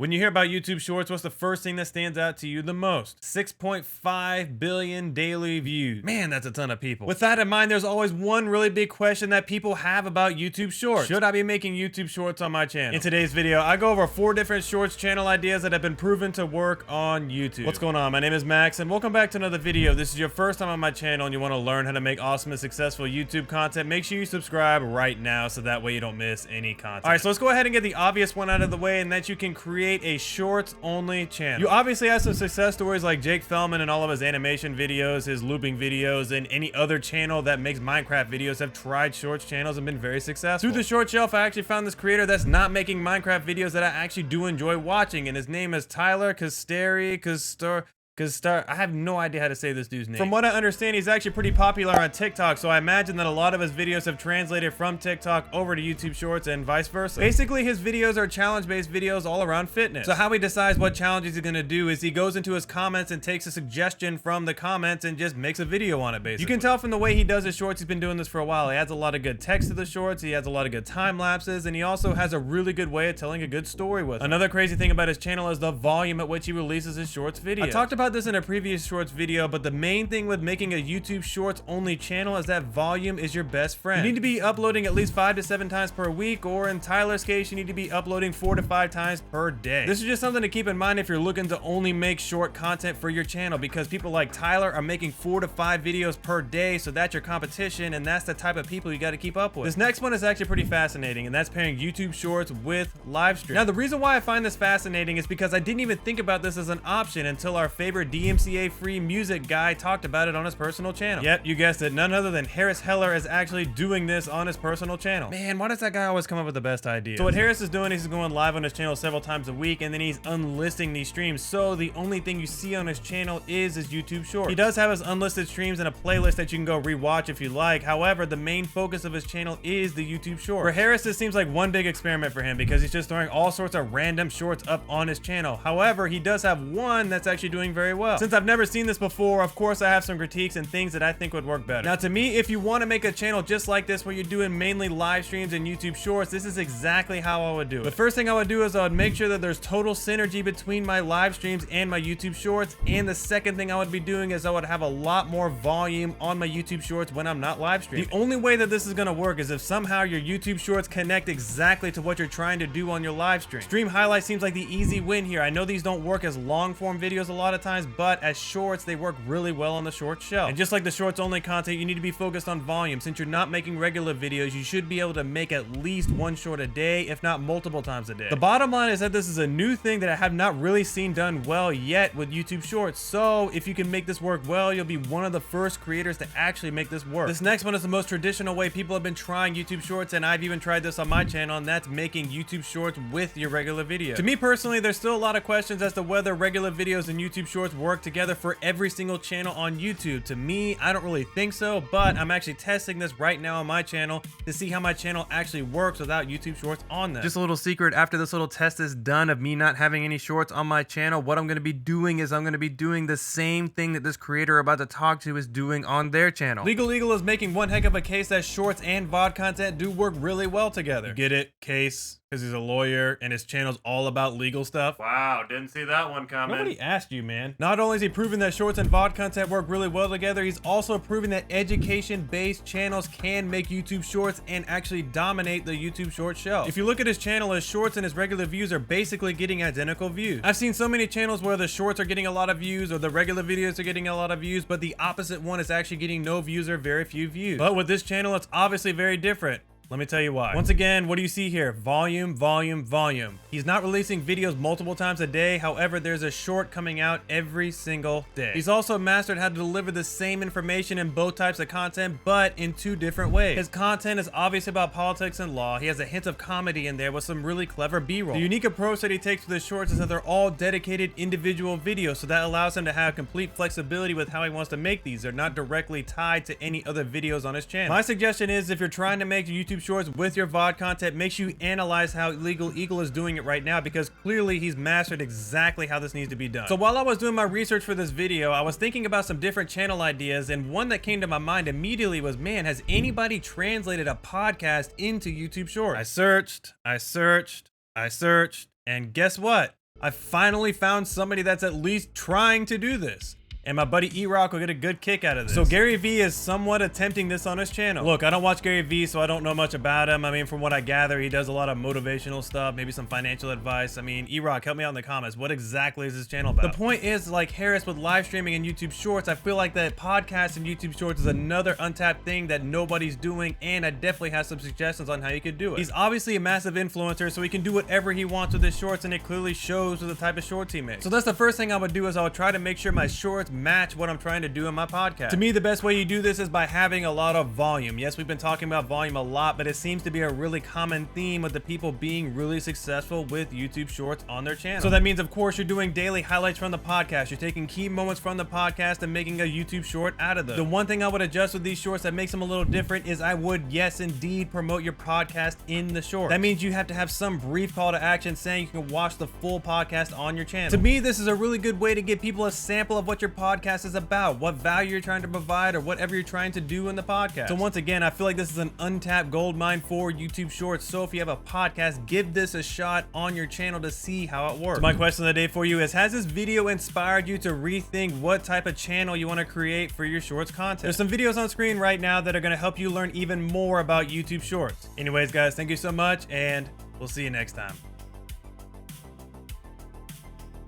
When you hear about YouTube Shorts, what's the first thing that stands out to you the most? 6.5 billion daily views. Man, that's a ton of people. With that in mind, there's always one really big question that people have about YouTube Shorts. Should I be making YouTube Shorts on my channel? In today's video, I go over 4 different Shorts channel ideas that have been proven to work on YouTube. What's going on? My name is Max, and welcome back to another video. If this is your first time on my channel and you want to learn how to make awesome and successful YouTube content, make sure you subscribe right now so that way you don't miss any content. All right, so let's go ahead and get the obvious one out of the way, and that you can create a shorts only channel. You obviously have some success stories like Jake Feldman and all of his animation videos, his looping videos, and any other channel that makes Minecraft videos have tried shorts channels and been very successful. Through the short shelf, I actually found this creator that's not making Minecraft videos that I actually do enjoy watching, and his name is Tyler I have no idea how to say this dude's name. From what I understand, he's actually pretty popular on TikTok, so I imagine that a lot of his videos have translated from TikTok over to YouTube Shorts and vice versa. Basically, his videos are challenge-based videos all around fitness. So how he decides what challenges he's gonna do is he goes into his comments and takes a suggestion from the comments and just makes a video on it, basically. You can tell from the way he does his shorts, he's been doing this for a while. He adds a lot of good text to the shorts, he has a lot of good time lapses, and he also has a really good way of telling a good story with it. Another crazy thing about his channel is the volume at which he releases his shorts videos. I talked about this in a previous shorts video, but the main thing with making a YouTube Shorts only channel is that volume is your best friend. You need to be uploading at least 5 to 7 times per week, or in Tyler's case, you need to be uploading 4 to 5 times per day. This is just something to keep in mind if you're looking to only make short content for your channel, because people like Tyler are making 4 to 5 videos per day, so that's your competition, and that's the type of people you got to keep up with. This next one is actually pretty fascinating, and that's pairing YouTube Shorts with live stream. Now, the reason why I find this fascinating is because I didn't even think about this as an option until our favorite DMCA free music guy talked about it on his personal channel. Yep, you guessed it. None other than Harris Heller is actually doing this on his personal channel. Man, why does that guy always come up with the best ideas? So what Harris is doing is he's going live on his channel several times a week, and then he's unlisting these streams. So the only thing you see on his channel is his YouTube Shorts. He does have his unlisted streams and a playlist that you can go rewatch if you like. However, the main focus of his channel is the YouTube Shorts. For Harris, this seems like one big experiment for him because he's just throwing all sorts of random shorts up on his channel. However, he does have one that's actually doing very well. Since I've never seen this before, of course I have some critiques and things that I think would work better. Now, to me, if you want to make a channel just like this where you're doing mainly live streams and YouTube Shorts, this is exactly how I would do it. The first thing I would do is I would make sure that there's total synergy between my live streams and my YouTube Shorts, and the second thing I would be doing is I would have a lot more volume on my YouTube Shorts when I'm not live streaming. The only way that this is going to work is if somehow your YouTube Shorts connect exactly to what you're trying to do on your live stream. Stream highlights seems like the easy win here. I know these don't work as long form videos a lot of times, but as shorts, they work really well on the short shelf. And just like the shorts only content, you need to be focused on volume. Since you're not making regular videos, you should be able to make at least 1 short a day, if not multiple times a day. The bottom line is that this is a new thing that I have not really seen done well yet with YouTube Shorts. So if you can make this work well, you'll be one of the first creators to actually make this work. This next one is the most traditional way people have been trying YouTube Shorts, and I've even tried this on my channel, and that's making YouTube Shorts with your regular video. To me personally, there's still a lot of questions as to whether regular videos and YouTube Shorts work together for every single channel on YouTube. To me, I don't really think so, but I'm actually testing this right now on my channel to see how my channel actually works without YouTube Shorts on them. Just a little secret, after this little test is done of me not having any shorts on my channel, what I'm going to be doing is I'm going to be doing the same thing that this creator about to talk to is doing on their channel. Legal Eagle is making one heck of a case that shorts and VOD content do work really well together. You get it? Case. Because he's a lawyer and his channel's all about legal stuff. Wow, didn't see that one coming. Nobody asked you, man. Not only is he proving that shorts and VOD content work really well together, he's also proving that education-based channels can make YouTube Shorts and actually dominate the YouTube Short shelf. If you look at his channel, his shorts and his regular views are basically getting identical views. I've seen so many channels where the shorts are getting a lot of views or the regular videos are getting a lot of views, but the opposite one is actually getting no views or very few views. But with this channel, it's obviously very different. Let me tell you why. Once again, what do you see here? Volume, volume, volume. He's not releasing videos multiple times a day. However, there's a short coming out every single day. He's also mastered how to deliver the same information in both types of content, but in 2 different ways. His content is obviously about politics and law. He has a hint of comedy in there with some really clever B-roll. The unique approach that he takes to the shorts is that they're all dedicated individual videos, so that allows him to have complete flexibility with how he wants to make these. They're not directly tied to any other videos on his channel. My suggestion is if you're trying to make YouTube Shorts with your VOD content, make sure you analyze how Legal Eagle is doing it right now, because clearly he's mastered exactly how this needs to be done. So while I was doing my research for this video, I was thinking about some different channel ideas, and one that came to my mind immediately was, man, has anybody translated a podcast into YouTube Shorts? I searched, and guess what? I finally found somebody that's at least trying to do this. And my buddy E-Rock will get a good kick out of this. So Gary Vee is somewhat attempting this on his channel. Look, I don't watch Gary Vee, so I don't know much about him. I mean, from what I gather, he does a lot of motivational stuff, maybe some financial advice. I mean, E-Rock, help me out in the comments. What exactly is his channel about? The point is, like Harris with live streaming and YouTube Shorts, I feel like that podcast and YouTube Shorts is another untapped thing that nobody's doing, and I definitely have some suggestions on how you could do it. He's obviously a massive influencer, so he can do whatever he wants with his shorts, and it clearly shows with the type of shorts he makes. So that's the first thing I would do, is I would try to make sure my shorts match what I'm trying to do in my podcast. To me, the best way you do this is by having a lot of volume. Yes, we've been talking about volume a lot, but it seems to be a really common theme with the people being really successful with YouTube Shorts on their channel. So that means, of course, you're doing daily highlights from the podcast. You're taking key moments from the podcast and making a YouTube short out of them. The one thing I would adjust with these shorts that makes them a little different is I would, yes, indeed, promote your podcast in the short. That means you have to have some brief call to action saying you can watch the full podcast on your channel. To me, this is a really good way to give people a sample of what your podcast is about, what value you're trying to provide, or whatever you're trying to do in the podcast. So once again, I feel like this is an untapped gold mine for YouTube Shorts. So if you have a podcast, give this a shot on your channel to see how it works. So my question of the day for you is, has this video inspired you to rethink what type of channel you want to create for your Shorts content? There's some videos on screen right now that are going to help you learn even more about YouTube Shorts. Anyways, guys, thank you so much, and we'll see you next time.